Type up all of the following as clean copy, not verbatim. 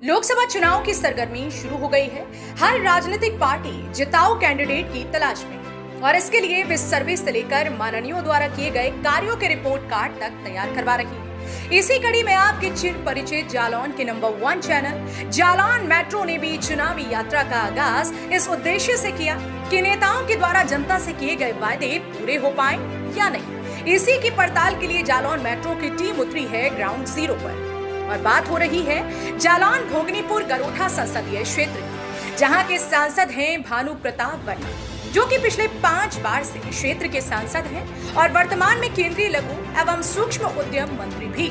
लोकसभा चुनाव की सरगर्मी शुरू हो गई है। हर राजनीतिक पार्टी जिताऊ कैंडिडेट की तलाश में और इसके लिए वे सर्वे से लेकर माननीयों द्वारा किए गए कार्यों के रिपोर्ट कार्ड तक तैयार करवा रही है। इसी कड़ी में आपके चिर परिचित जालौन के नंबर 1 चैनल जालौन मेट्रो ने भी चुनावी यात्रा का आगाज इस उद्देश्य से किया कि नेताओं के द्वारा जनता से किए गए वादे पूरे हो पाए या नहीं। इसी की पड़ताल के लिए जालौन मेट्रो की टीम उतरी है ग्राउंड जीरो पर और बात हो रही है जालौन भोगनीपुर गरोठा संसदीय क्षेत्र की, जहां के सांसद हैं भानु प्रताप वर्मा, जो कि पिछले 5 बार से क्षेत्र के सांसद हैं और वर्तमान में केंद्रीय लघु एवं सूक्ष्म उद्यम मंत्री भी।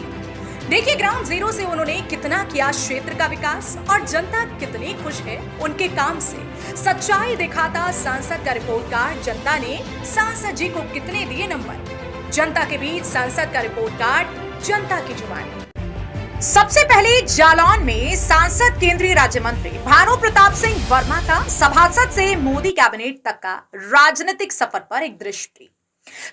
देखिए ग्राउंड जीरो से उन्होंने कितना किया क्षेत्र का विकास और जनता कितनी खुश है उनके काम से। सच्चाई दिखाता सांसद का रिपोर्ट कार्ड, जनता ने सांसद जी को कितने दिए नंबर। जनता के बीच सांसद का रिपोर्ट कार्ड, जनता की जुबानी। सबसे पहले जालौन में सांसद केंद्रीय राज्य मंत्री भानु प्रताप सिंह वर्मा का सभासद से मोदी कैबिनेट तक का राजनीतिक सफर पर एक दृष्टि।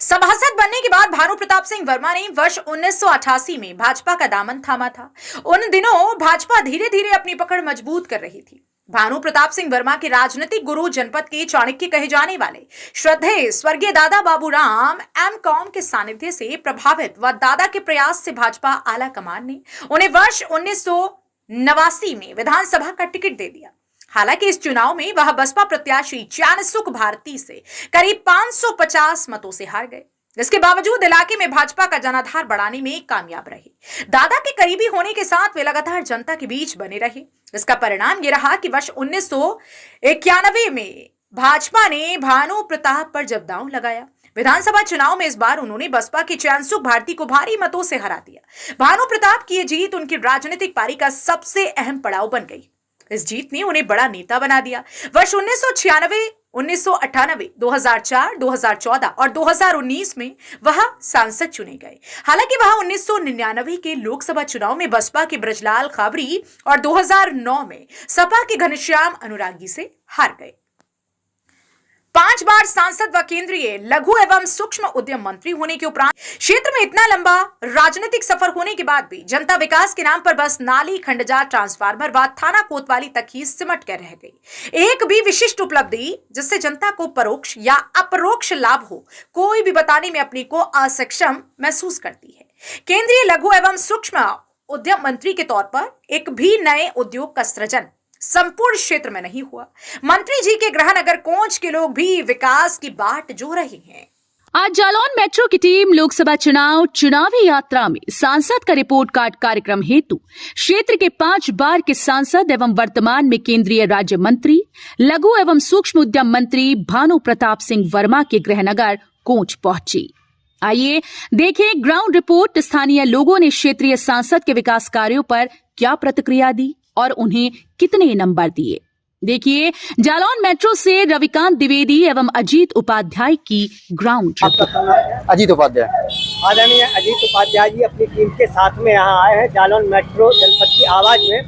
सभासद बनने के बाद भानु प्रताप सिंह वर्मा ने वर्ष 1988 में भाजपा का दामन थामा था। उन दिनों भाजपा धीरे धीरे अपनी पकड़ मजबूत कर रही थी। भानु प्रताप सिंह वर्मा के राजनीतिक गुरु, जनपद के चाणक्य कहे जाने वाले श्रद्धेय स्वर्गीय दादा बाबूराम एम.कॉम के सानिध्य से प्रभावित व दादा के प्रयास से भाजपा आला कमान ने उन्हें वर्ष 1989 में विधानसभा का टिकट दे दिया। हालांकि इस चुनाव में वह बसपा प्रत्याशी ज्ञानसुख भारती से करीब 550 मतों से हार गए। इसके बावजूद इलाके में भाजपा का जनाधार बढ़ाने में कामयाब रहे। दादा के करीबी होने के साथ वे लगातार जनता के बीच बने रहे। इसका परिणाम यह रहा कि वर्ष 1991 में भाजपा ने भानु प्रताप पर जब दांव लगाया, विधानसभा चुनाव में इस बार उन्होंने बसपा के ज्ञानसुख भारती को भारी मतों से हरा दिया। भानु प्रताप की यह जीत उनकी राजनीतिक पारी का सबसे अहम पड़ाव बन गई। इस जीत ने उन्हें बड़ा नेता बना दिया। वर्ष 1996, 1998, 2004, 2014 और 2019 में वह सांसद चुने गए। हालांकि वह 1999 के लोकसभा चुनाव में बसपा के ब्रजलाल खाबरी और 2009 में सपा के घनश्याम अनुरागी से हार गए। 5 बार सांसद व केंद्रीय लघु एवं सूक्ष्म उद्यम मंत्री होने के उपरांत क्षेत्र में इतना लंबा राजनीतिक सफर होने के बाद भी जनता विकास के नाम पर बस नाली, खंडजा, ट्रांसफार्मर व थाना कोतवाली तक ही सिमट कर रह गई। एक भी विशिष्ट उपलब्धि जिससे जनता को परोक्ष या अपरोक्ष लाभ हो, कोई भी बताने में अपने को असक्षम महसूस करती है। केंद्रीय लघु एवं सूक्ष्म उद्यम मंत्री के तौर पर एक भी नए उद्योग का सृजन संपूर्ण क्षेत्र में नहीं हुआ। मंत्री जी के गृहनगर कोंच के लोग भी विकास की बाट जो रहे हैं। आज जालौन मेट्रो की टीम लोकसभा चुनावी यात्रा में सांसद का रिपोर्ट कार्ड कार्यक्रम हेतु क्षेत्र के 5 बार के सांसद एवं वर्तमान में केंद्रीय राज्य मंत्री लघु एवं सूक्ष्म उद्यम मंत्री भानु प्रताप सिंह वर्मा के गृहनगर कोंच पहुंची। आइए देखें ग्राउंड रिपोर्ट। स्थानीय लोगों ने क्षेत्रीय सांसद के विकास कार्यों पर क्या प्रतिक्रिया दी और उन्हें कितने नंबर दिए। देखिए जालौन मेट्रो से रविकांत द्विवेदी एवं अजीत उपाध्याय की ग्राउंड रिपोर्ट। अजीत उपाध्याय, आदरणीय अजीत उपाध्याय जी अपनी टीम के साथ में यहाँ आए हैं जालौन मेट्रो जनपद की आवाज में।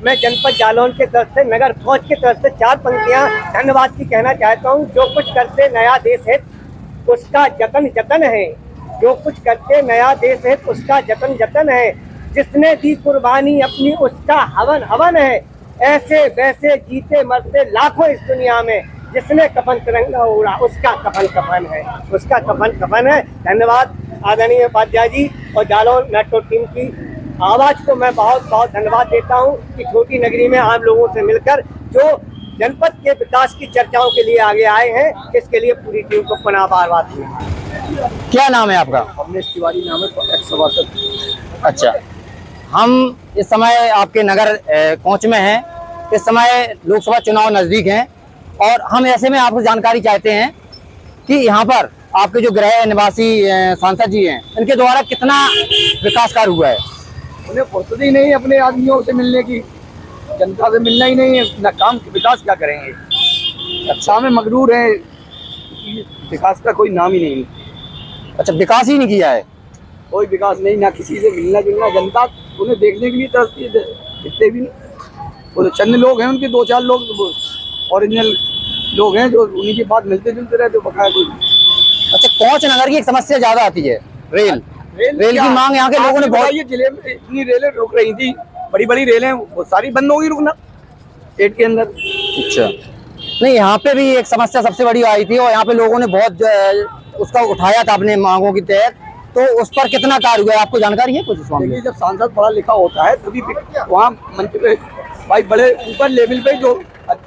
मैं जनपद जालौन के तरफ से, नगर फौज की तरफ से 4 पंक्तियाँ धन्यवाद की कहना चाहता हूँ। जो कुछ करते नया देश है उसका जतन जतन है, जो कुछ करते नया देश है उसका जतन जतन है, जिसने दी कुर्बानी अपनी उसका हवन हवन है, ऐसे वैसे जीते मरते लाखों इस दुनिया में, जिसने कफन तिरंगा उड़ा उसका कफन कफन है, उसका कफन कफन है। धन्यवाद आदरणीय उपाध्याय जी और जालौन मेट्रो टीम की आवाज को मैं बहुत बहुत धन्यवाद देता हूं कि छोटी नगरी में आम लोगों से मिलकर जो जनपद के विकास की चर्चाओं के लिए आगे आए हैं, इसके लिए पूरी टीम को पुनः आभार दें। क्या नाम है आपका? अवनीश तिवारी नाम है, एक्स सभासद। अच्छा, हम इस समय आपके नगर कोंच में हैं। इस समय लोकसभा चुनाव नजदीक हैं और हम ऐसे में आपको जानकारी चाहते हैं कि यहाँ पर आपके जो गृह निवासी सांसद जी हैं, इनके द्वारा कितना विकास कार्य हुआ है। उन्हें फुर्सत ही नहीं अपने आदमियों से मिलने की, जनता से मिलना ही नहीं है, न काम विकास क्या करेंगे। अच्छा में मगरूर है, विकास का कोई नाम ही नहीं। अच्छा, विकास ही नहीं किया है, कोई विकास नहीं, ना किसी से मिलना जुलना। जनता उन्हें देखने के लिए तरसती है, दिखते भी नहीं। वो तो चंद लोग हैं, उनके 2-4 लोग ओरिजिनल लोग हैं जो उन्हीं के बाद मिलते जुलते रहते बकाया कोई। अच्छा, कोंच नगर की एक समस्या ज्यादा आती है, रेल की मांग यहाँ के लोगों ने बहुत। जिले में इतनी रेलें रुक रही थी बड़ी बड़ी रेलें वो सारी बंद होगी रुकना स्टेट के अंदर। अच्छा, नहीं यहाँ पे भी एक समस्या सबसे बड़ी आई थी और यहाँ पे लोगों ने बहुत उसका उठाया था अपने मांगों की तहत, तो उस पर कितना कार्य हुआ है, आपको जानकारी है कुछ इस मामले में? जब सांसद पढ़ा लिखा होता है तभी वहाँ मंच पे भाई बड़े ऊपर लेवल पे जो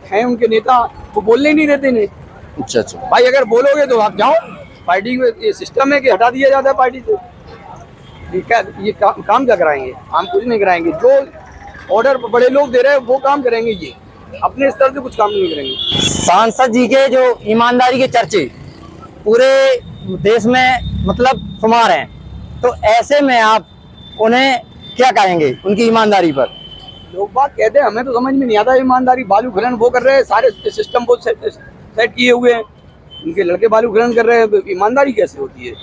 हैं उनके नेता वो बोलने ही नहीं देते ने। अच्छा अच्छा, भाई अगर बोलोगे तो आप जाओ, पार्टी में ये सिस्टम है कि हटा दिया जाता है पार्टी से। ठीक है, ये काम क्या कराएंगे? हम कुछ नहीं कराएंगे, जो ऑर्डर बड़े लोग दे रहे हैं वो काम करेंगे, ये अपने स्तर से कुछ काम नहीं करेंगे। सांसद जी के जो ईमानदारी के चर्चे पूरे देश में मतलब शुमार हैं, तो ऐसे में आप उन्हें क्या कहेंगे उनकी ईमानदारी पर? लोग बात कहते हैं, हमें तो समझ में नहीं आता ईमानदारी। बालू खनन वो कर रहे हैं, सारे सिस्टम वो सेट किए हुए हैं, उनके लड़के बालू खनन कर रहे हैं, ईमानदारी कैसे होती है?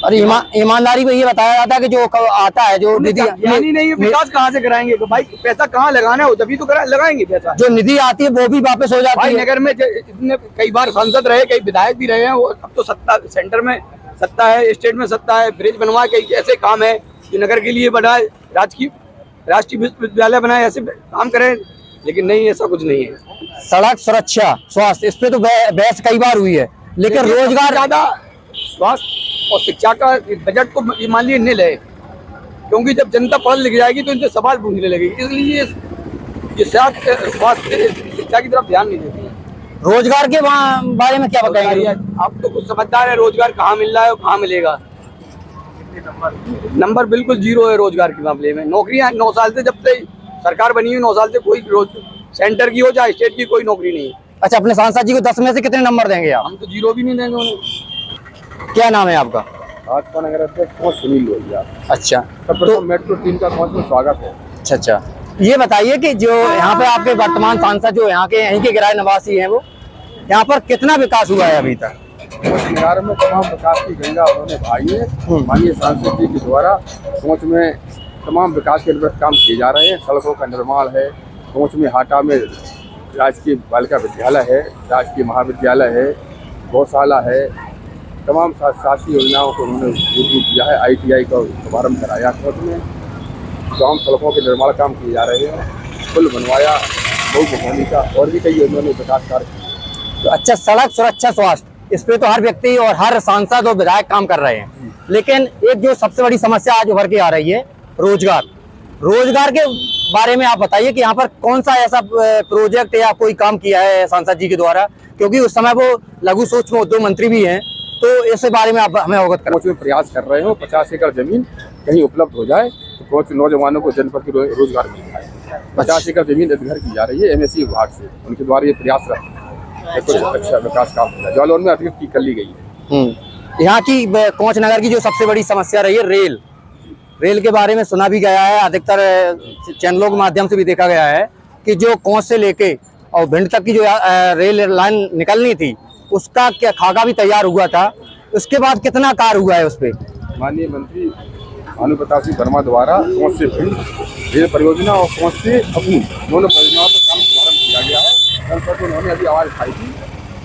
और ईमानदारी को ये बताया जाता है कि जो आता है जो निधि यानी नहीं, विकास कहाँ से कराएंगे? तो भाई पैसा कहाँ लगाना हो तभी तो लगाएंगे पैसा। जो निधि आती है वो भी वापस हो जाती भाई है। नगर में इतने कई बार सांसद रहे, कई विधायक भी रहे हैं, वो अब तो सत्ता सेंटर में सत्ता है, स्टेट में सत्ता है, ब्रिज बनवाए, कई ऐसे काम है जो नगर के लिए बनाए, राष्ट्रीय विश्वविद्यालय बनाए, ऐसे काम करें, लेकिन नहीं, ऐसा कुछ नहीं है। सड़क सुरक्षा, स्वास्थ्य, इस पे तो बहस कई बार हुई है, लेकिन रोजगार ज्यादा स्वास्थ्य और शिक्षा का बजट तो मान लीजिए नील है, क्योंकि जब जनता पढ़ लिख जाएगी तो इनसे सवाल पूछने लगेगी, इसलिए ये स्वास्थ्य शिक्षा की तरफ ध्यान नहीं देती है। रोजगार के बारे में क्या बताएंगे? आप तो कुछ समझदार है, रोजगार कहाँ मिल रहा है और कहाँ मिलेगा? नंबर बिल्कुल जीरो है रोजगार के मामले में। नौकरियां 9 साल से, जब से सरकार बनी हुई 9 साल से कोई सेंटर की हो चाहे स्टेट की, कोई नौकरी नहीं है। अच्छा, अपने सांसद जी को 10 में से कितने नंबर देंगे आप? हम तो 0 भी नहीं देंगे उन्हें। क्या नाम है आपका? भाजपा नगर अध्यक्ष सुनील लोहिया। अच्छा, तो मेट्रो 3 का पहुंच में स्वागत है। अच्छा अच्छा, ये बताइए कि जो यहाँ पे आपके वर्तमान सांसद जो यहाँ के किराए निवासी हैं, वो यहाँ पर कितना विकास हुआ है अभी तक? पहुंच में तमाम विकास की गंगा उन्होंने बहाई है। माननीय सांसद जी के द्वारा पहुंच में तमाम विकास के काम किए जा रहे हैं। सड़कों का निर्माण है, पहुंच में हाटा में राजकीय बालिका विद्यालय है, राजकीय महाविद्यालय है, गौशाला है, तमाम शासकीय योजनाओं को उन्होंने शुरू किया है। ITI का शुभारम्भ कराया पहुंच में, तमाम सड़कों के निर्माण काम किए जा रहे हैं, पुल बनवाया, बहुमुखी का, और भी कई उन्होंने विकास कार्य किए। तो अच्छा, सड़क सुरक्षा स्वास्थ्य, इस पे तो हर व्यक्ति और हर सांसद और विधायक काम कर रहे हैं, लेकिन एक जो सबसे बड़ी समस्या आज उभर के आ रही है, रोजगार के बारे में आप बताइए कि यहाँ पर कौन सा ऐसा प्रोजेक्ट या कोई काम किया है सांसद जी के द्वारा, क्योंकि उस समय वो लघु सूक्ष्म उद्योग मंत्री भी हैं, तो इस बारे में आप हमें अवगत करें। पहुंच में प्रयास कर रहे हो 50 एकड़ जमीन कहीं उपलब्ध हो जाए तो पहुंच नौजवानों को जनपद की रोजगार मिल जाए। 50 एकड़ जमीन अधिग्रहण की जा रही है MSC विभाग से, उनके द्वारा ये प्रयास रहते हैं कुछ अच्छा विकास काम हो जाए। जालौन में अधिग्रहण कर ली गई है। यहाँ की कोंच नगर की जो सबसे बड़ी समस्या रही है रेल के बारे में सुना भी गया है, अधिकतर चैनलों के माध्यम से भी देखा गया है कि जो कोंच से लेके और भिंड तक की जो रेल लाइन निकलनी थी उसका क्या खाका भी तैयार हुआ था, उसके बाद कितना कार्य हुआ है उस पर? माननीय मंत्री भानु प्रताप सिंह वर्मा द्वारा कोंच से भिंड रेल परियोजना और कोंच से अपनी दोनों परियोजनाओं पर काम शुभारम्भ किया गया है। संसद में उन्होंने अभी आवाज उठाई थी,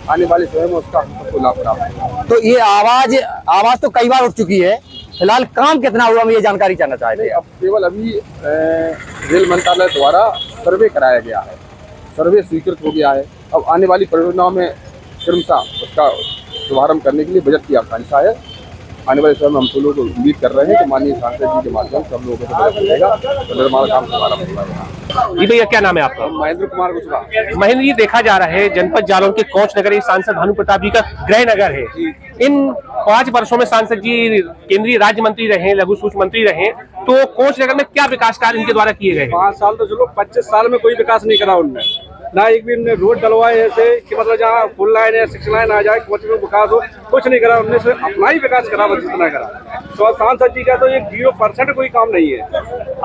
आने वाले समय में उसका सबको लाभ प्राप्त होगा। तो ये आवाज तो कई बार उठ चुकी है, फिलहाल काम कितना हुआ, हम ये जानकारी जानना चाहते हैं। अब केवल अभी रेल मंत्रालय द्वारा सर्वे कराया गया है, सर्वे स्वीकृत हो गया है। अब आने वाली परियोजनाओं में क्रमशः उसका शुभारम्भ करने के लिए बजट की आकांक्षा है। आने वाले समय में हम सब लोग उम्मीद कर रहे हैं कि माननीय सांसद जी के माध्यम से सब लोगों को बजट मिलेगा तो निर्माण काम शुभारम्भ होगा। जी भैया, क्या नाम है आपका? महेंद्र कुमार कुशवाहा। महेंद्र जी, देखा जा रहा है जनपद जालौन के कोंच नगर सांसद भानु प्रताप जी का गृह नगर है। इन 5 वर्षों में सांसद जी केंद्रीय राज्य मंत्री रहे, लघु सूक्ष्म मंत्री रहे, तो कोंच नगर में क्या विकास कार्य इनके द्वारा किए गए? 5 साल तो चलो, 25 साल में कोई विकास नहीं करा उनने, ना एक भी उन्होंने रोड डलवाए ऐसे कि मतलब जहाँ फुल लाइन या 6 लाइन आ जाए कोच में विकास हो, कुछ नहीं करा उनने। सिर्फ अपना ही विकास करा, बस जितना करा। तो सांसद जी का तो एक 0% कोई काम नहीं है।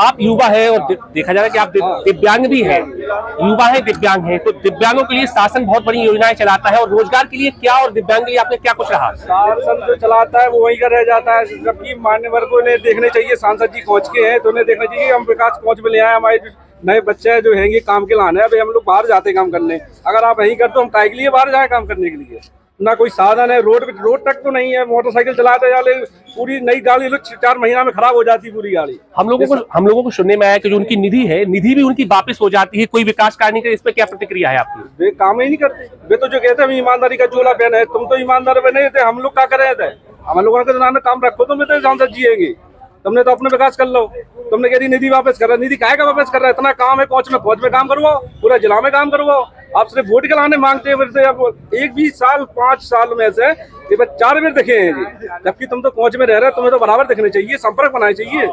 आप युवा है और देखा जा रहा है कि आप दिव्यांग भी है, युवा है, दिव्यांग है, तो दिव्यांगों के लिए शासन बहुत बड़ी योजनाएं चलाता है, और रोजगार के लिए क्या और दिव्यांग के लिए आपने क्या कुछ रहा? शासन जो चलाता है वो वहीं का रह जाता है, जबकि मान्यवर को इन्हें देखने चाहिए। सांसद जी कोच के हैं तो उन्हें देखना चाहिए हम विकास कोच में ले आए, हमारे नए बच्चे जो हैंगे काम के लाने। अभी हम लोग बाहर जाते हैं काम करने, अगर आप यहीं कर तो हम काय के लिए बाहर जाए काम करने के लिए? ना कोई साधन है, रोड तक तो नहीं है। मोटरसाइकिल चलाते जाले पूरी नई गाड़ी 4 महीना में खराब हो जाती है पूरी गाड़ी। हम लोगों को सुनने में आया कि जो उनकी निधि है, निधि भी उनकी वापस हो जाती है, कोई विकास कार्य नहीं करे। इस पर क्या प्रतिक्रिया है आपकी? वे काम ही नहीं करते। वे तो जो कहते हैं ईमानदारी का चोला पहना है, तुम तो ईमानदार बने थे, हम लोग क्या कर रहे थे? हम लोगों ने तो काम रखो, तुम तो सांसद जिएंगे, तुमने तो अपने विकास कर लो। तुमने कह दी निधि वापस कर रहा है, निधि काहे का वापस कर रहा है? इतना काम है कोच में काम करवाओ, पूरा जिला में काम करवाओ। आप सिर्फ वोट के लाने मांगते हैं। फिर अब 1-20 साल 5 साल में से 4 बार दिखे हैं जी, जबकि तुम तो कोच में रह रहे हो, तुम्हें तो बराबर दिखने चाहिए, संपर्क बनाना चाहिए।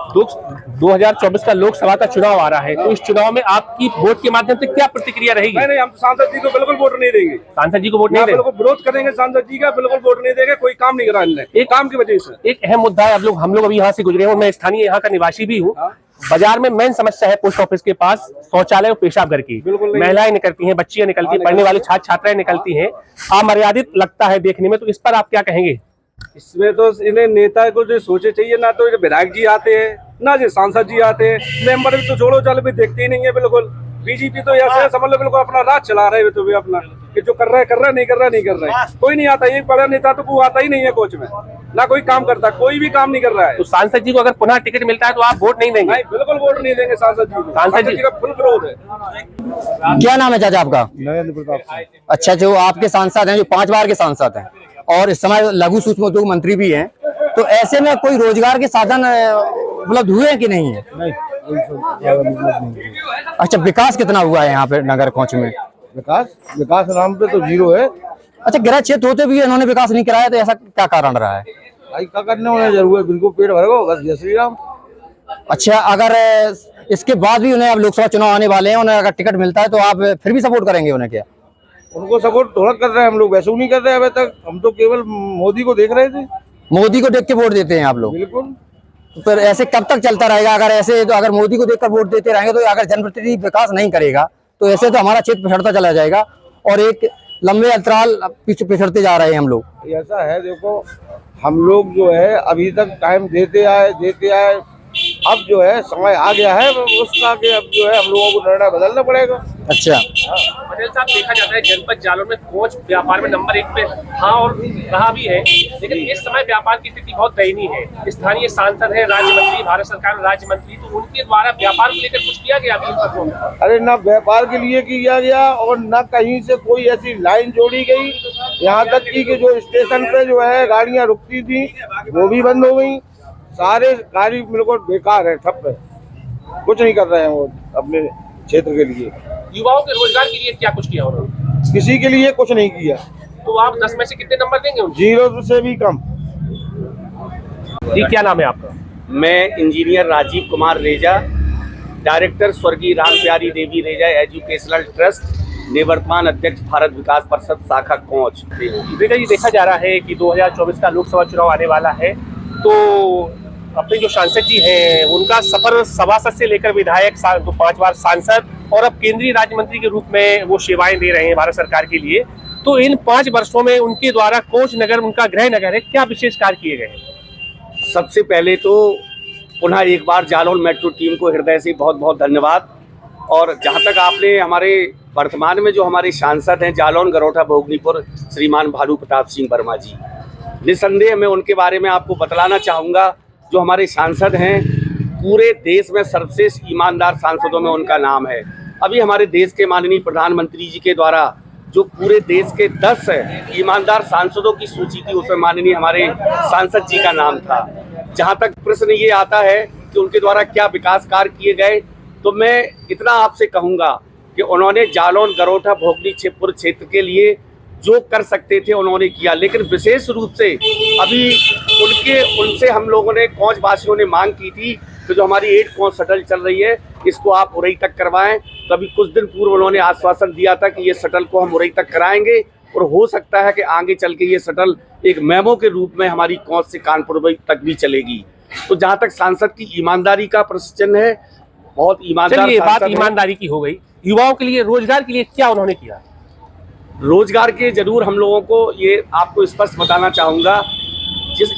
2024 का लोकसभा का चुनाव आ रहा है, तो इस चुनाव में आपकी वोट के माध्यम से क्या प्रतिक्रिया रहेगी? नहीं, हम तो सांसद जी को बिल्कुल वोट नहीं देंगे। सांसद जी को वोट नहीं देंगे? बिल्कुल विरोध करेंगे सांसद जी का, बिल्कुल वोट नहीं देंगे। कोई काम नहीं करा इनने, एक काम की वजह से। एक अहम मुद्दा है, हम लोग अभी यहाँ से गुजरे हैं, मैं स्थानीय यहाँ का निवासी भी हूँ। बाजार में मेन समस्या है पोस्ट ऑफिस के पास शौचालय और पेशाब घर की। महिलाएं निकलती हैं, बच्चियां निकलती हैं, पढ़ने वाले छात्र छात्राएं निकलती हैं, अमर्यादित लगता है देखने में। तो इस पर आप क्या कहेंगे? इसमें तो इन्हें नेता को जो सोचे चाहिए, ना तो विधायक जी आते हैं, ना जो सांसद जी आते हैं। मेंबर भी तो छोड़ो चल भी देखते ही नहीं है बिल्कुल। बीजेपी तो ऐसे समझ लो बिल्कुल अपना राज चला रहे हैं, तो भी अपना कि जो कर रहा है, नहीं कर रहा है। कोई नहीं आता, एक बड़ा नेता तो वो आता ही नहीं है कोच में, ना कोई काम करता, कोई भी काम नहीं कर रहा है। तो सांसद जी को अगर पुनः टिकट मिलता है तो आप वोट नहीं देंगे? नहीं, बिल्कुल वोट नहीं देंगे सांसद जी को। सांसद जी का फुल विरोध है। क्या नाम है चाचा आपका? नरेंद्र प्रताप सिंह। अच्छा, जो आपके सांसद हैं, जो 5 बार के सांसद हैं और इस समय लघु सूक्ष्म उद्योग मंत्री भी हैं, तो ऐसे में कोई रोजगार के साधन उपलब्ध हुए हैं कि नहीं है? नहीं। अच्छा, विकास कितना हुआ है यहाँ पे नगर कोच में? विकास नाम पे तो 0 है। अच्छा, गृह क्षेत्र होते भी इन्होंने विकास नहीं कराया, तो ऐसा क्या कारण रहा है? भाई क्या करने होने जरूर है, बिल्कुल पेट भरेगा बस, जय श्री राम। अच्छा, अगर इसके बाद भी उन्हें अब लोकसभा चुनाव आने वाले हैं, उन्हें अगर टिकट मिलता है तो आप फिर भी सपोर्ट करेंगे उन्हें? क्या उनको सपोर्ट थोड़ा कर रहे हैं हम लोग, वैसे नहीं कर रहे हैं अभी तक। हम तो केवल मोदी को देख रहे थे। मोदी को देख के वोट देते हैं आप लोग? बिल्कुल। तो फिर ऐसे कब तक चलता रहेगा? अगर ऐसे तो अगर मोदी को देखकर वोट देते रहेंगे, तो अगर जनप्रतिनिधि विकास नहीं करेगा तो ऐसे तो हमारा क्षेत्र पिछड़ता चला जाएगा और एक लंबे अंतराल पीछे पिछड़ते जा रहे हैं हम लोग। ऐसा है, देखो हम लोग जो है अभी तक टाइम देते आए, अब जो है समय आ गया है उसका कि अब जो है हम लोगों को निर्णय बदलना पड़ेगा। अच्छा, पटेल साहब, देखा जाता है जनपद जालौन में कोच व्यापार में नंबर 1 पे था और रहा भी है, लेकिन इस समय व्यापार की स्थिति बहुत दयनीय है। स्थानीय सांसद है, राज्य मंत्री, भारत सरकार राज्य मंत्री, तो उनके द्वारा व्यापार को लेकर कुछ किया गया अभी? अरे ना व्यापार के लिए किया गया और ना कहीं से कोई ऐसी लाइन जोड़ी गई। यहाँ तक कि जो स्टेशन पे जो है गाड़ियाँ रुकती थी वो भी बंद हो गई। सारे कार्य बिल्कुल बेकार है, ठप है, कुछ नहीं कर रहे हैं वो अपने क्षेत्र के लिए। युवाओं के रोजगार के लिए क्या कुछ किया उन्होंने? किसी के लिए कुछ नहीं किया। तो आप 10 में से कितने नंबर देंगे उनको? 0 से भी कम। जी, क्या नाम है आपका? मैं इंजीनियर राजीव कुमार रेजा, डायरेक्टर स्वर्गीय राम प्यारी देवी रेजा एजुकेशनल ट्रस्ट, निवर्तमान अध्यक्ष भारत विकास परिषद शाखा कोच। रेजा जी, देखा जा रहा है कि 2024 का लोकसभा चुनाव आने वाला है, तो अपने जो सांसद जी हैं उनका सफर सभासद से लेकर विधायक, 5 बार सांसद और अब केंद्रीय राज्य मंत्री के रूप में वो सेवाएं दे रहे हैं भारत सरकार के लिए। तो इन 5 वर्षों में उनके द्वारा कोच नगर, उनका गृह नगर है, क्या विशेष कार्य किए गए हैं? सबसे पहले तो पुनः एक बार जालौन मेट्रो टीम को हृदय से बहुत बहुत धन्यवाद। और जहां तक आपने हमारे वर्तमान में जो हमारे सांसद हैं जालौन गरोठा भोगनीपुर, श्रीमान भानु प्रताप सिंह वर्मा जी, निसंदेह मैं उनके बारे में आपको बतलाना चाहूँगा। जो हमारे सांसद हैं पूरे देश में सर्वश्रेष्ठ ईमानदार सांसदों में उनका नाम है। अभी हमारे देश के माननीय प्रधानमंत्री जी के द्वारा जो पूरे देश के 10 ईमानदार सांसदों की सूची थी, उसमें माननीय हमारे सांसद जी का नाम था। जहां तक प्रश्न ये आता है कि उनके द्वारा क्या विकास कार्य किए गए, तो मैं इतना आपसे कहूँगा कि उन्होंने जालौन गरोठा भोगनीपुर क्षेत्र के लिए जो कर सकते थे उन्होंने किया। लेकिन विशेष रूप से अभी उनसे हम लोगों ने, कोच वासियों ने मांग की थी कि जो हमारी 8 कोच शटल चल रही है इसको आप उरई तक करवाएं। तो अभी कुछ दिन पूर्व उन्होंने आश्वासन दिया था कि ये शटल को हम उरई तक कराएंगे और हो सकता है कि आगे चल के ये शटल एक मेमो के रूप में हमारी कोच से कानपुर तक भी चलेगी। तो जहाँ तक सांसद की ईमानदारी का प्रश्न है, बहुत ईमानदार। ये बात ईमानदारी की हो गई। युवाओं के लिए रोजगार के लिए क्या उन्होंने किया? रोजगार के जरूर हम लोगों को ये आपको स्पष्ट बताना चाहूँगा,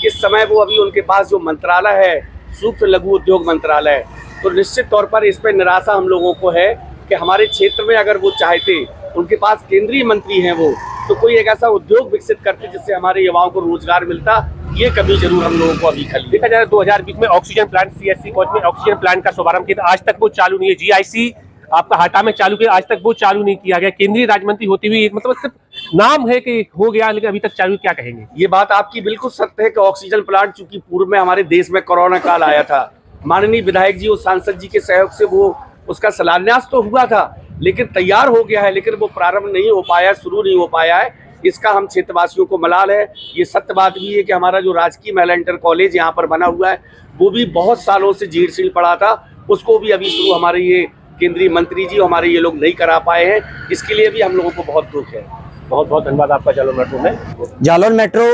इस समय वो अभी उनके पास जो मंत्रालय है सूक्ष्म लघु उद्योग मंत्रालय, तो निश्चित तौर पर इस पर निराशा हम लोगों को है कि हमारे क्षेत्र में अगर वो चाहते, उनके पास केंद्रीय मंत्री हैं वो, तो कोई एक ऐसा उद्योग विकसित करते जिससे हमारे युवाओं को रोजगार मिलता। ये कमी जरूर हम लोगों को अभी खली। देखा जाए 2020 में ऑक्सीजन प्लांट सीएससी कोच में ऑक्सीजन प्लांट का शुभारंभ किया था, आज तक वो चालू नहीं है। जीआईसी आपका हाटा में चालू किया, आज तक वो चालू नहीं किया गया। केंद्रीय राज्य मंत्री होती हुई मतलब सिर्फ नाम है कि हो गया, लेकिन अभी तक चालू। क्या कहेंगे? ये बात आपकी बिल्कुल सत्य है कि ऑक्सीजन प्लांट चूंकि पूर्व में हमारे देश में कोरोना काल आया था, माननीय विधायक जी और सांसद जी के सहयोग से वो उसका शिलान्यास तो हुआ था, लेकिन तैयार हो गया है, लेकिन वो प्रारंभ नहीं हो पाया, शुरू नहीं हो पाया है। इसका हम क्षेत्रवासियों को मलाल है। ये सत्य बात भी है कि हमारा जो राजकीय महिला इंटर कॉलेज यहाँ पर बना हुआ है वो भी बहुत सालों से जीर्ण पड़ा था, उसको भी अभी शुरू हमारे ये केंद्रीय मंत्री जी हमारे ये लोग नहीं करा पाए हैं। इसके लिए भी हम लोगों को बहुत दुख है। बहुत बहुत धन्यवाद आपका जालौन मेट्रो में। जालौन मेट्रो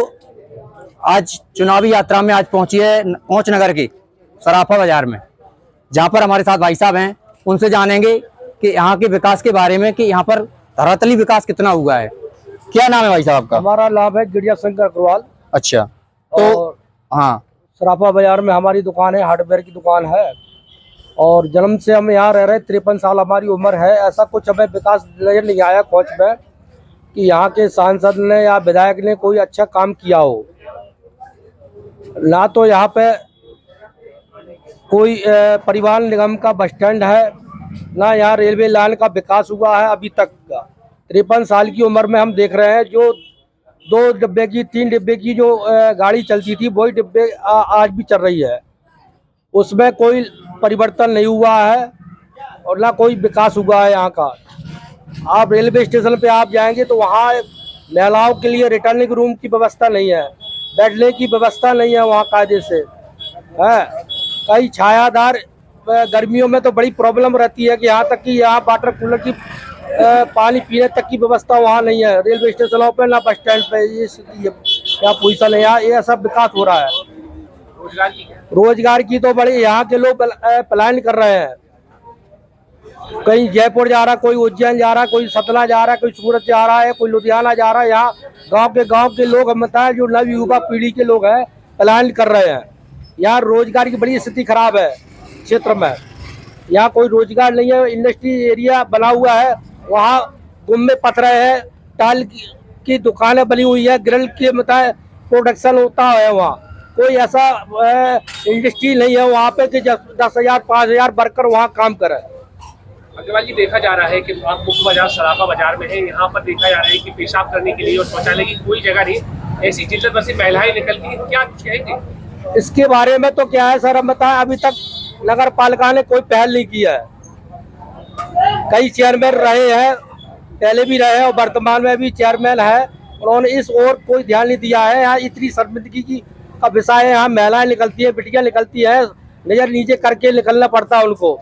आज चुनावी यात्रा में आज पहुंची है कोच नगर की सराफा बाजार में, जहां पर हमारे साथ भाई साहब हैं। उनसे जानेंगे कि यहाँ के विकास के बारे में, कि यहाँ पर धरातली विकास कितना हुआ है। क्या नाम है भाई साहब आपका? हमारा नाम है गिरिया शंकर अग्रवाल। अच्छा, तो हाँ, सराफा बाजार में हमारी दुकान है, हार्डवेयर की दुकान है और जन्म से हम यहाँ रह रहे। 53 साल हमारी उम्र है। ऐसा कुछ हमें विकास नजर नहीं आया कोच में कि यहाँ के सांसद ने या विधायक ने कोई अच्छा काम किया हो। ना तो यहाँ पे कोई परिवहन निगम का बस स्टैंड है, ना यहाँ रेलवे लाइन का विकास हुआ है अभी तक का। 53 साल की उम्र में हम देख रहे हैं जो 2 डिब्बे की 3 डिब्बे की जो गाड़ी चलती थी वही डिब्बे आज भी चल रही है। उसमें कोई परिवर्तन नहीं हुआ है और ना कोई विकास हुआ है यहाँ का। आप रेलवे स्टेशन पे आप जाएंगे तो वहाँ महिलाओं के लिए रिटर्निंग रूम की व्यवस्था नहीं है, बैठने की व्यवस्था नहीं है वहाँ कायदे से है। कई छायादार गर्मियों में तो बड़ी प्रॉब्लम रहती है कि यहाँ तक कि यहाँ वाटर कूलर की पानी पीने तक की व्यवस्था वहाँ नहीं है। रेलवे स्टेशनों पे ना बस स्टैंड पे ये क्या पोजीशन है यहाँ। ये सब विकास हो रहा है। रोजगार की तो बड़ी यहाँ के लोग प्लान कर रहे हैं। कहीं जयपुर जा रहा, कोई उज्जैन जा रहा, कोई सतना जा रहा, कोई सूरत जा रहा है, कोई लुधियाना जा रहा है। यहाँ गांव के लोग हम बताएं जो नव युवा पीढ़ी के लोग हैं प्लान कर रहे हैं। यहाँ रोजगार की बड़ी स्थिति खराब है क्षेत्र में। यहाँ कोई रोजगार नहीं है। इंडस्ट्री एरिया बना हुआ है, वहाँ गुम्मे पथ रहे हैं, टाइल की दुकानें बनी हुई है, ग्रिल के मतलब प्रोडक्शन होता है। वहाँ कोई ऐसा इंडस्ट्री नहीं है वहाँ पे कि 10,000 5,000 वर्कर वहाँ काम करे। अग्रवाल जी, देखा जा रहा है कि आप मुख्य बाजार सराफा बाजार में है, यहाँ पर देखा जा रहा है कि पेशाब करने के लिए और शौचालय की कोई जगह नहीं, ऐसी जिल्लत बसी महिलाएं निकलती हैं। क्या कुछ कहेंगे इसके बारे में? तो क्या है सर, हम बताएं, अभी तक नगर पालिका ने कोई पहल नहीं किया है। कई चेयरमैन रहे हैं, पहले भी रहे हैं और वर्तमान में भी चेयरमैन है, उन्होंने इस ओर कोई ध्यान नहीं दिया है। यहाँ इतनी शर्मिंदगी की का विषय है। यहाँ महिलाएं निकलती है, बिटियां निकलती है, नजर नीचे करके निकलना पड़ता है उनको।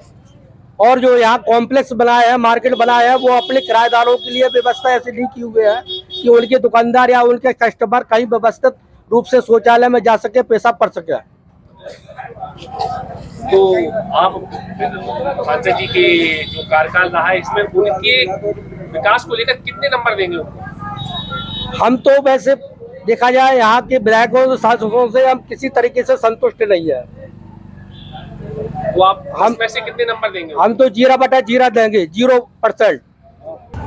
और जो यहाँ कॉम्प्लेक्स बनाया है, मार्केट बनाया है, वो अपने किराएदारों के लिए व्यवस्था ऐसी नहीं की हुई है कि उनके दुकानदार या उनके कस्टमर कहीं व्यवस्थित रूप से शौचालय में जा सके, पेशाब कर सके। तो आप सांसद जी के जो कार्यकाल रहा है इसमें उनके विकास को लेकर कितने नंबर देंगे उनको? हम तो वैसे देखा जाए यहाँ के विधायकों सांसदों से हम किसी तरीके से संतुष्ट नहीं है। तो आप हम पैसे कितने नंबर देंगे? हम तो 0/0 देंगे, 0%।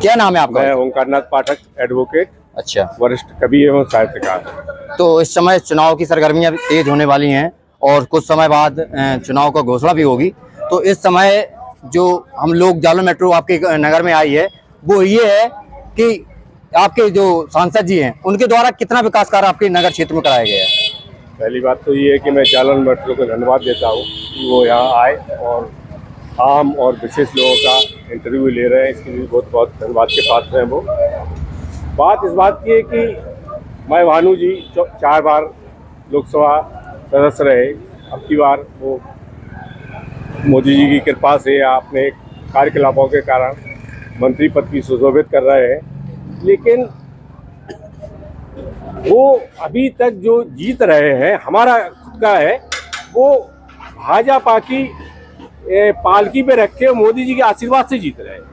क्या नाम है आपका? मैं ओंकारनाथ पाठक, एडवोकेट, अच्छा, वरिष्ठ कवि एवं साहित्यकार। तो इस समय चुनाव की सरगर्मियां तेज होने वाली हैं और कुछ समय बाद चुनाव का घोषणा भी होगी। तो इस समय जो हम लोग जालौन मेट्रो आपके नगर में आई है वो ये है कि आपके जो सांसद जी हैं उनके द्वारा कितना विकास कार्य आपके नगर क्षेत्र में कराया गया है? पहली बात तो ये है कि मैं जालौन मेट्रो को धन्यवाद देता हूँ कि वो यहाँ आए और आम और विशेष लोगों का इंटरव्यू ले रहे हैं। इसके लिए बहुत बहुत धन्यवाद के पात्र हैं वो। बात इस बात की है कि मैं भानु जी 4 बार लोकसभा सदस्य रहे। अब की बार वो मोदी जी की कृपा से या अपने कार्यकलापों के कारण मंत्री पद की सुशोभित कर रहे हैं, लेकिन वो अभी तक जो जीत रहे हैं, हमारा खुद का है, वो भाजपा की पालकी पे रख के मोदी जी के आशीर्वाद से जीत रहे हैं।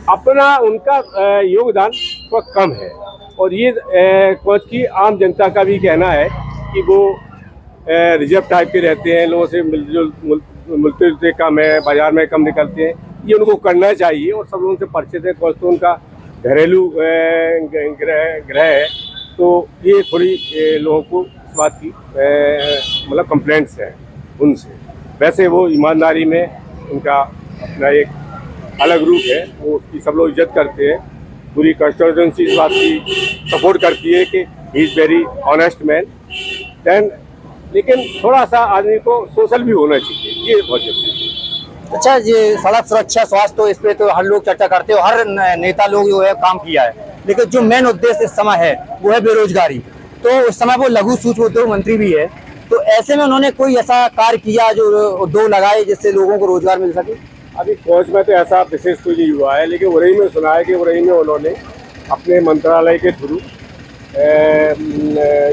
अपना उनका योगदान थोड़ा कम है और ये कोच की आम जनता का भी कहना है कि वो रिजर्व टाइप के रहते हैं, लोगों से मिलते जुलते कम है, बाजार में कम निकलते हैं। ये उनको करना चाहिए और सब लोगों से परिचित है। कोच तो उनका घरेलू ग्रह है, तो ये थोड़ी लोगों को इस बात की मतलब कंप्लेंट्स हैं उनसे। वैसे वो ईमानदारी में उनका अपना एक अलग रूप है, वो उसकी सब लोग इज्जत करते हैं। पूरी कंस्टिट्यूंसी इस बात की सपोर्ट करती है कि he is very honest man. Then लेकिन थोड़ा सा आदमी को सोशल भी होना चाहिए, ये बहुत जरूरी है। अच्छा, ये सड़क सुरक्षा, स्वास्थ्य, तो इस पे तो हर लोग चर्चा करते हो, हर नेता लोग जो है काम किया है, लेकिन जो मेन उद्देश्य इस समय है वो है बेरोजगारी। तो उस समय वो लघु सूक्ष्म उद्योग मंत्री भी है, तो ऐसे में उन्होंने कोई ऐसा कार्य किया जो उद्योग लगाए जिससे लोगों को रोजगार मिल सके? अभी कोच में तो ऐसा विशेष कुछ नहीं हुआ है, लेकिन उरई में सुना है कि उरई में उन्होंने अपने मंत्रालय के थ्रू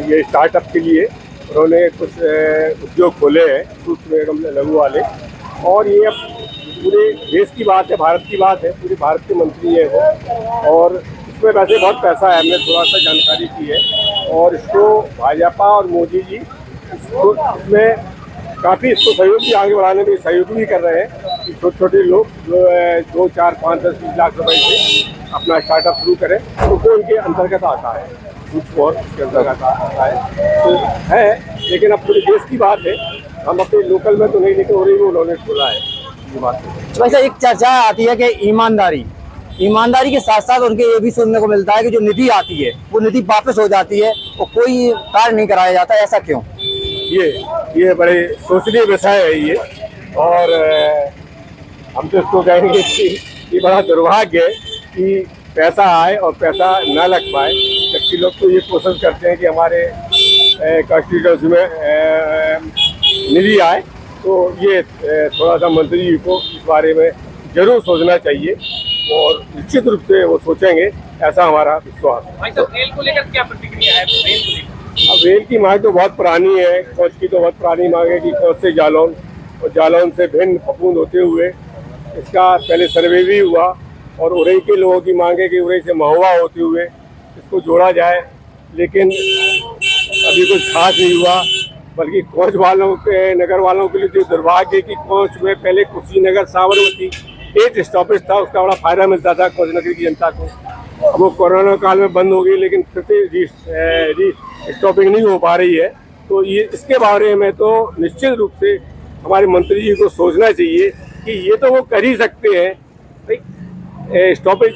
ये स्टार्टअप के लिए उन्होंने कुछ उद्योग खोले हैं, सूक्ष्म एवं लघु वाले। और ये अब पूरे देश की बात है, भारत की बात है, पूरे भारत के मंत्री है वो। और इसमें वैसे बहुत पैसा है, हमने थोड़ा सा जानकारी की है। और इसको भाजपा और मोदी जी इसमें काफ़ी इसको सहयोग भी, आगे बढ़ाने में सहयोग भी कर रहे हैं कि छोटे छोटे लोग जो 2, 4, 5, 10, 20 लाख रुपए से अपना स्टार्टअप शुरू करें, तो वो उनके अंतर्गत आता है, सूक्ष्म और उसके अंतर्गत आता है। तो है, लेकिन अब पूरे देश की बात है, हम अपने लोकल में तो नहीं, लेकिन और वो उन्होंने खोला है ये बात। तो वैसे एक चर्चा आती है कि ईमानदारी के साथ साथ उनके ये भी सुनने को मिलता है कि जो निधि आती है वो निधि वापस हो जाती है और कोई कार्य नहीं कराया जाता, ऐसा क्यों? ये बड़े सोचनीय विषय है ये। और हम तो इसको कहेंगे कि ये बड़ा दुर्भाग्य है कि पैसा आए और पैसा न लग पाए, जबकि लोग तो ये कोशिश करते हैं कि हमारे कॉन्स्टिट्यूंसी में निधि आए। तो ये थोड़ा सा मंत्री जी को इस बारे में जरूर सोचना चाहिए और निश्चित रूप से वो सोचेंगे, ऐसा हमारा विश्वास है। रेल को लेकर क्या प्रतिक्रिया है? रेल को लेकर अब रेल की मांग तो बहुत पुरानी है, कोच की तो बहुत पुरानी मांग है कि कोच से जालौन और जालौन से भिंड फफूंद होते हुए इसका पहले सर्वे भी हुआ। और उरई के लोगों की मांग है कि उरई से महुआ होते हुए इसको जोड़ा जाए, लेकिन अभी कुछ खास नहीं हुआ। बल्कि कोच वालों के, नगर वालों के लिए जो दुर्भाग्य है कि कोच में पहले कुशीनगर साबरमती 8 स्टॉपेज था, उसका बड़ा फायदा मिलता था कोच नगरी की जनता को। अब वो कोरोना काल में बंद हो गई, लेकिन फिर से स्टॉपिंग नहीं हो पा रही है। तो ये इसके बारे में तो निश्चित रूप से हमारे मंत्री जी को सोचना चाहिए कि ये तो वो कर ही सकते हैं भाई, स्टॉपेज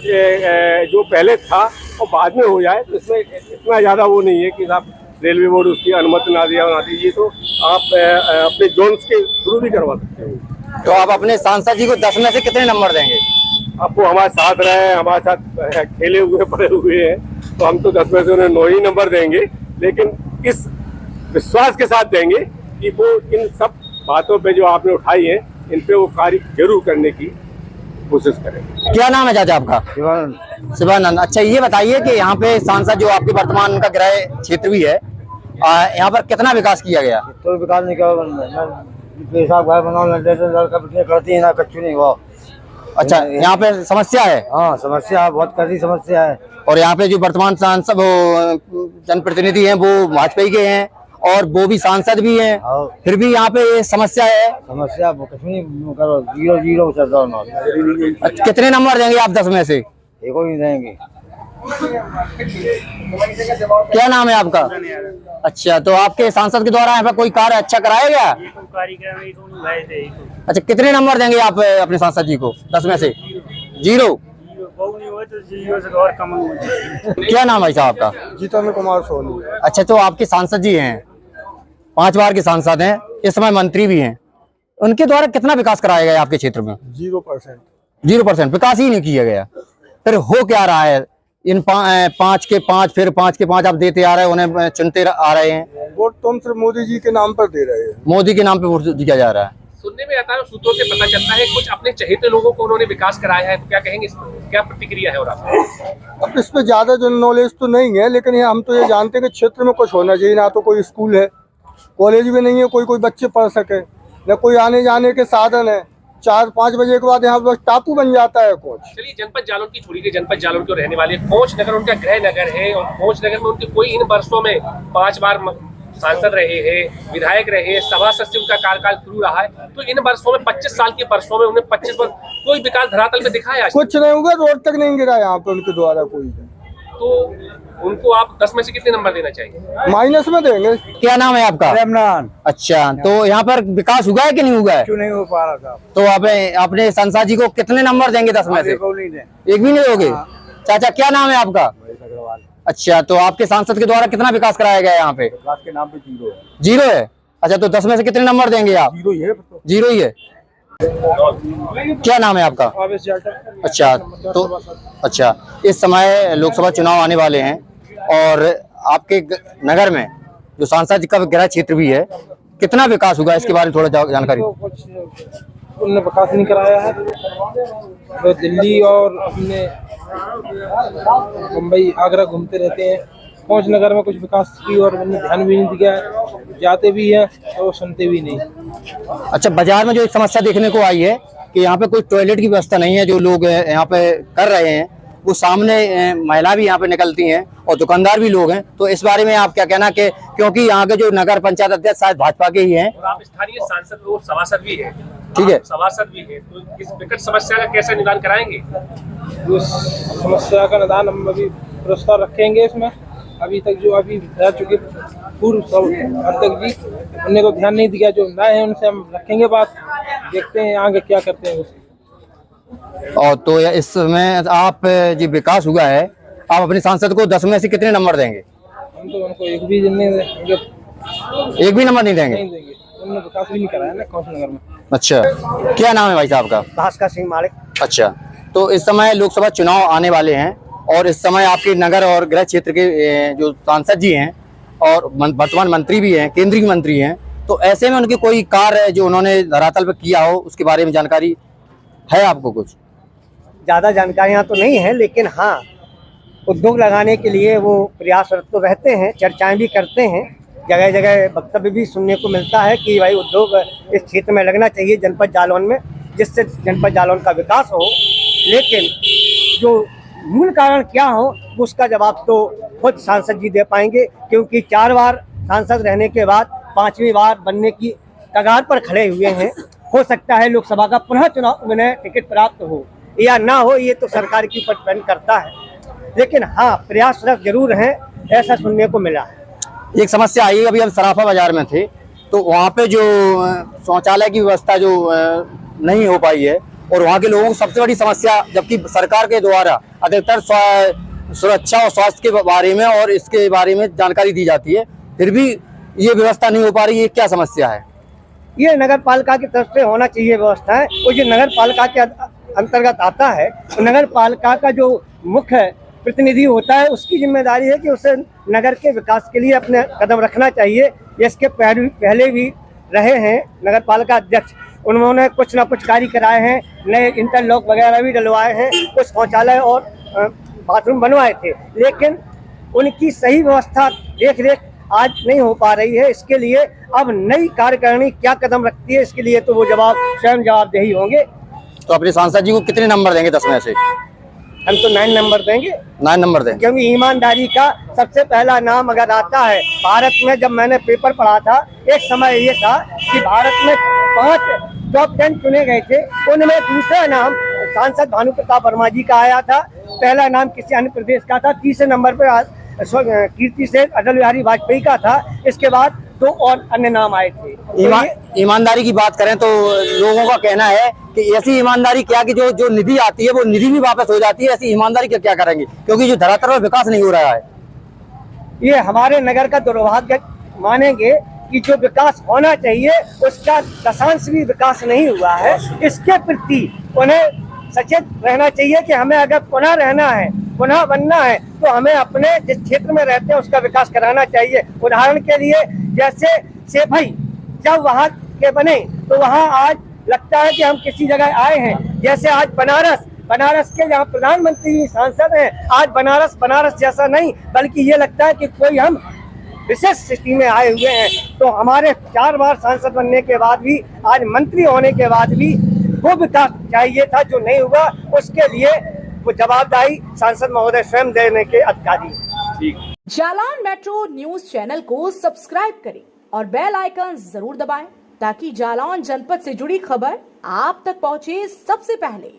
जो पहले था और बाद में हो जाए, तो इसमें इतना ज़्यादा वो नहीं है कि साहब रेलवे बोर्ड उसकी अनुमति ना दिया ना दीजिए, तो आप अपने जोन्स के थ्रू भी करवा सकते हो। तो आप अपने सांसद जी को 10 में से कितने नंबर देंगे? अब वो हमारे साथ रहे, हमारे साथ खेले हुए पड़े हुए हैं, तो हम तो 10 में से उन्हें 9 ही नंबर देंगे, लेकिन इस विश्वास के साथ देंगे कि वो इन सब बातों पे जो आपने उठाई है, इन पे वो कार्य जरूर करने की कोशिश करेंगे। क्या नाम है चाचा आपका? शिवानंद। अच्छा, ये बताइए कि यहाँ पे सांसद जो आपके वर्तमान का गृह क्षेत्र भी है, यहाँ पर कितना विकास किया गया? तो विकास नहीं किया, पेशाब घर बनाओ, लड़का करती है ना, कच्चू नहीं हुआ। अच्छा, यहाँ पे समस्या है? हाँ, समस्या बहुत कड़ी समस्या है। और यहाँ पे जो वर्तमान सांसद वो जनप्रतिनिधि हैं वो भाजपा के हैं और वो भी सांसद भी हैं, फिर भी यहाँ पे ये समस्या है। समस्या कुछ नहीं करो, 0-0 चल रहा। अच्छा, कितने नंबर देंगे आप 10 में से? एक ही देंगे। क्या नाम है आपका? अच्छा, तो आपके सांसद के द्वारा यहाँ पर कोई कार्य अच्छा कराया गया? अच्छा, कितने नंबर देंगे आप अपने सांसद जी को 10 में से? 0? क्या नाम है साहब आपका? जितेंद्र कुमार सोनी। अच्छा, तो आपके सांसद जी हैं, 5 बार के सांसद हैं, इस समय मंत्री भी हैं, उनके द्वारा कितना विकास कराया गया आपके क्षेत्र में? 0%। 0% विकास ही नहीं किया गया। फिर हो क्या रहा है? इन 5 के 5 फिर 5 के 5 आप देते आ रहे हैं, उन्हें चुनते आ रहे हैं। वोट तो हम सिर्फ मोदी जी के नाम पर दे रहे हैं। मोदी के नाम पे वोट दिया जा रहा है। सुनने में आता है, सूत्रों से पता चलता है कुछ अपने चहेते लोगों को उन्होंने विकास कराया है, तो क्या कहेंगे, क्या प्रतिक्रिया है? और अब इस पे ज्यादा जो नॉलेज तो नहीं है, लेकिन ये हम तो ये जानते हैं कि क्षेत्र में कुछ होना चाहिए। ना तो कोई स्कूल है, कॉलेज भी नहीं है, कोई बच्चे पढ़ सके, न कोई आने जाने के साधन है। 4-5 बजे के बाद यहाँ बस टापू बन जाता है कोच। चलिए, जनपद जालौन की छोड़ी गई, जनपद जालौन के रहने वाले, कोच नगर उनका गृह नगर है और कोच नगर में उनके कोई इन वर्षों में 5 बार सांसद रहे हैं, विधायक रहे हैं, सभासद से उनका कार्यकाल शुरू रहा है, तो इन वर्षों में 25 साल के वर्षों में उन्हें 25 वर्ष कोई विकास धरातल पे दिखाया आज? कुछ नहीं हुआ, रोड तक नहीं गिरा यहाँ पे उनके द्वारा कोई। तो उनको आप 10 में से कितने नंबर देना चाहिए? माइनस में देंगे। क्या नाम है आपका? रेमनान। अच्छा, तो यहाँ पर विकास हुआ है कि नहीं हुआ है? क्यों नहीं हो पा रहा था? तो आप अपने सांसद जी को कितने नंबर देंगे 10 में से? एक भी नहीं दोगे? चाचा क्या नाम है आपका? अच्छा, तो आपके सांसद के द्वारा कितना विकास कराया गया है यहाँ पे? विकास के नाम पे 0 है। 0 है? अच्छा, तो 10 में से कितने नंबर देंगे आप? 0 ही है। 0 ही है। क्या नाम है आपका? अच्छा, तो अच्छा, इस समय लोकसभा चुनाव आने वाले हैं और आपके नगर में जो सांसद जी का गृह क्षेत्र भी है, कितना विकास होगा इसके बारे में थोड़ा जानकारी? उन्होंने विकास नहीं कराया है। तो दिल्ली और अपने मुंबई आगरा घूमते रहते हैं, कोच नगर में कुछ विकास की और उन्हें ध्यान भी नहीं दिया है। जाते भी हैं तो सुनते भी नहीं। अच्छा, बाजार में जो एक समस्या देखने को आई है कि यहाँ पे कोई टॉयलेट की व्यवस्था नहीं है, जो लोग यहाँ पे कर रहे हैं वो सामने महिला भी यहाँ पे निकलती हैं और दुकानदार भी लोग हैं, तो इस बारे में आप क्या कहना कि क्योंकि यहाँ के जो नगर पंचायत अध्यक्ष शायद भाजपा के ही हैं? आप स्थानीय सांसद और सभासद भी हैं, ठीक है, सभासद भी हैं, तो इस विकट समस्या का कैसे निदान कराएंगे? उस समस्या का निदान हम अभी प्रस्ताव रखेंगे। इसमें अभी तक जो अभी रह चुके पूर्व अध्यक्ष जी, उन्हें तो ध्यान नहीं दिया। जो नए हैं उनसे हम रखेंगे बात, देखते हैं आगे क्या करते हैं। और तो इस समय आप जो विकास हुआ है, आप अपने सांसद को 10 में से कितने नंबर देंगे? हम तो उनको एक भी नहीं देंगे। एक भी नंबर नहीं देंगे? नहीं देंगे, उन्होंने विकास भी नहीं कराया ना कोच नगर में। अच्छा, क्या नाम है भाई साहब का? भास्कर सिंह मालिक। अच्छा, तो इस समय लोकसभा चुनाव आने वाले हैं और इस समय आपके नगर और गृह क्षेत्र के जो सांसद जी हैं और वर्तमान मंत्री भी हैं, केंद्रीय मंत्री हैं, तो ऐसे में उनके कोई कार्य जो उन्होंने धरातल पर किया हो उसके बारे में जानकारी है आपको? कुछ ज़्यादा जानकारियाँ तो नहीं है, लेकिन हाँ, उद्योग लगाने के लिए वो प्रयासरत तो रहते हैं, चर्चाएं भी करते हैं, जगह जगह वक्तव्य भी सुनने को मिलता है कि भाई उद्योग इस क्षेत्र में लगना चाहिए जनपद जालौन में, जिससे जनपद जालौन का विकास हो। लेकिन जो मूल कारण क्या हो उसका जवाब तो खुद सांसद जी दे पाएंगे, क्योंकि 4 बार सांसद रहने के बाद 5वीं बार बनने की कगार पर खड़े हुए हैं। हो सकता है लोकसभा का पुनः चुनाव उन्हें टिकट प्राप्त हो या ना हो, ये तो सरकार के ऊपर डिपेंड करता है, लेकिन हाँ प्रयासरत जरूर हैं, ऐसा सुनने को मिला है। एक समस्या आई, अभी हम सराफा बाजार में थे तो वहाँ पे जो शौचालय की व्यवस्था जो नहीं हो पाई है और वहाँ के लोगों को सबसे बड़ी समस्या, जबकि सरकार के द्वारा अधिकतर सुरक्षा और स्वास्थ्य के बारे में और इसके बारे में जानकारी दी जाती है, फिर भी ये व्यवस्था नहीं हो पा रही है। क्या समस्या है? ये नगर पालिका की तरफ से होना चाहिए व्यवस्थाएं, और ये नगर पालिका के अंतर्गत आता है। तो नगर पालिका का जो मुख्य प्रतिनिधि होता है उसकी जिम्मेदारी है कि उसे नगर के विकास के लिए अपने कदम रखना चाहिए। इसके पहले भी रहे हैं नगर पालिका अध्यक्ष, उन्होंने कुछ ना कुछ कार्य कराए हैं, नए इंटरलॉक वगैरह भी डलवाए हैं, कुछ शौचालय और बाथरूम बनवाए थे, लेकिन उनकी सही व्यवस्था देख रेख आज नहीं हो पा रही है। इसके लिए अब नई कार्यकारिणी क्या कदम रखती है, इसके लिए तो वो स्वयं जवाबदेही होंगे। तो अपने सांसद जी को कितने नंबर देंगे 10 में से? हम तो 9 नंबर देंगे। 9 नंबर देंगे, क्योंकि ईमानदारी का सबसे पहला नाम अगर आता है भारत में, जब मैंने पेपर पढ़ा था एक समय ये था कि भारत में 5 टॉप 10 चुने गए थे, उनमें दूसरा नाम सांसद भानु प्रताप वर्मा जी का आया था, पहला नाम किसी अन्य प्रदेश का था, तीसरे नंबर पर कीर्ति से अटल बिहारी वाजपेयी का था, इसके बाद 2 और अन्य नाम आए थे। ईमानदारी की बात करें तो लोगों का कहना है कि ऐसी ईमानदारी क्या कि जो निधि आती है वो निधि भी वापस हो जाती है, ऐसी ईमानदारी क्या करेंगे, क्योंकि जो धरातल पर विकास नहीं हो रहा है। ये हमारे नगर का दुर्भाग्य मानेंगे कि जो विकास होना चाहिए उसका दशांश भी विकास नहीं हुआ है। इसके प्रति उन्हें सचेत रहना चाहिए कि हमें अगर पुनः रहना है, पुनः बनना है, तो हमें अपने जिस क्षेत्र में रहते हैं उसका विकास कराना चाहिए। उदाहरण के लिए जैसे सेफई जब वहाँ के बने तो वहाँ आज लगता है कि हम किसी जगह आए हैं। जैसे आज बनारस के जहाँ प्रधानमंत्री सांसद हैं, आज बनारस जैसा नहीं, बल्कि ये लगता है कि कोई हम विशेष स्थिति में आए हुए हैं। तो हमारे 4 बार सांसद बनने के बाद भी, आज मंत्री होने के बाद भी वो विकास चाहिए था जो नहीं हुआ, उसके लिए वो जवाबदारी सांसद महोदय स्वयं देने के अधिकारी हैं। ठीक। जालौन मेट्रो न्यूज चैनल को सब्सक्राइब करें और बेल आइकन जरूर दबाएं ताकि जालौन जनपद से जुड़ी खबर आप तक पहुंचे सबसे पहले।